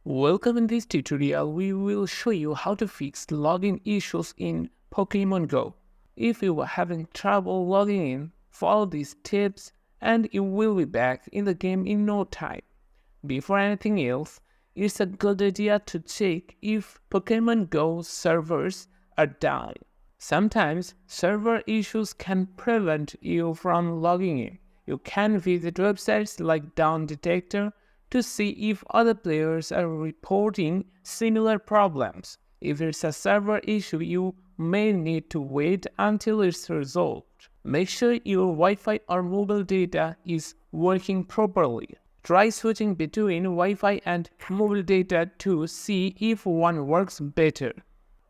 Welcome. In this tutorial, we will show you how to fix login issues in Pokémon Go. If you are having trouble logging in, follow these tips and you will be back in the game in no time. Before anything else, it's a good idea to check if Pokémon Go servers are down. Sometimes server issues can prevent you from logging in. You can visit websites like Down Detector to see if other players are reporting similar problems. If it's a server issue, you may need to wait until it's resolved. Make sure your Wi-Fi or mobile data is working properly. Try switching between Wi-Fi and mobile data to see if one works better.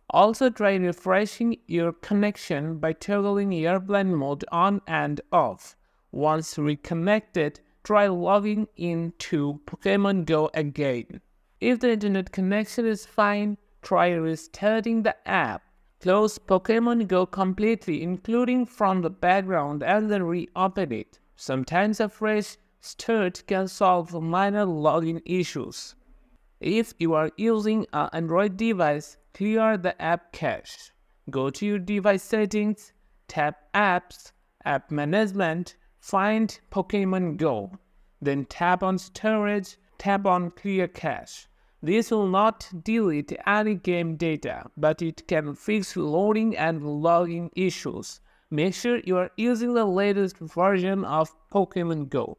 Also try refreshing your connection by toggling airplane mode on and off. Once reconnected, try logging into Pokémon Go again. If the internet connection is fine, try restarting the app. Close Pokémon Go completely, including from the background, and then reopen it. Sometimes a fresh start can solve minor login issues. If you are using an Android device, clear the app cache. Go to your device settings, tap Apps, App Management, find Pokémon Go. Then tap on Storage, tap on Clear Cache. This will not delete any game data, but it can fix loading and logging issues. Make sure you are using the latest version of Pokémon Go.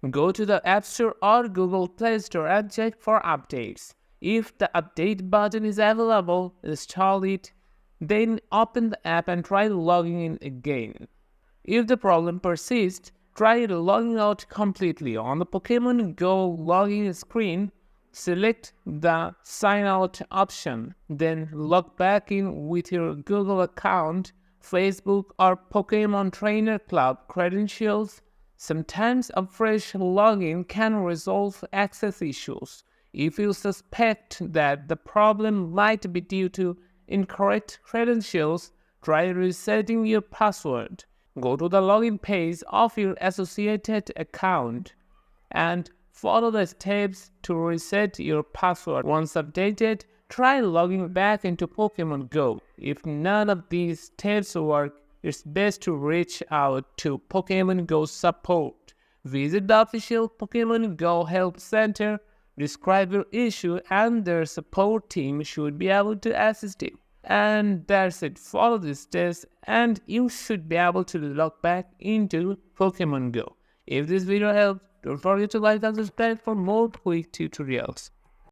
Go to the App Store or Google Play Store and check for updates. If the update button is available, install it. Then open the app and try logging in again. If the problem persists, try logging out completely. On the Pokémon Go login screen, select the Sign Out option. Then log back in with your Google account, Facebook, or Pokémon Trainer Club credentials. Sometimes a fresh login can resolve access issues. If you suspect that the problem might be due to incorrect credentials, try resetting your password. Go to the login page of your associated account and follow the steps to reset your password. Once updated, try logging back into Pokémon Go. If none of these steps work, it's best to reach out to Pokémon Go support. Visit the official Pokémon Go Help Center, describe your issue, and their support team should be able to assist you. And that's it. Follow these steps and you should be able to log back into Pokémon Go. If this video helped, don't forget to like and subscribe for more quick tutorials.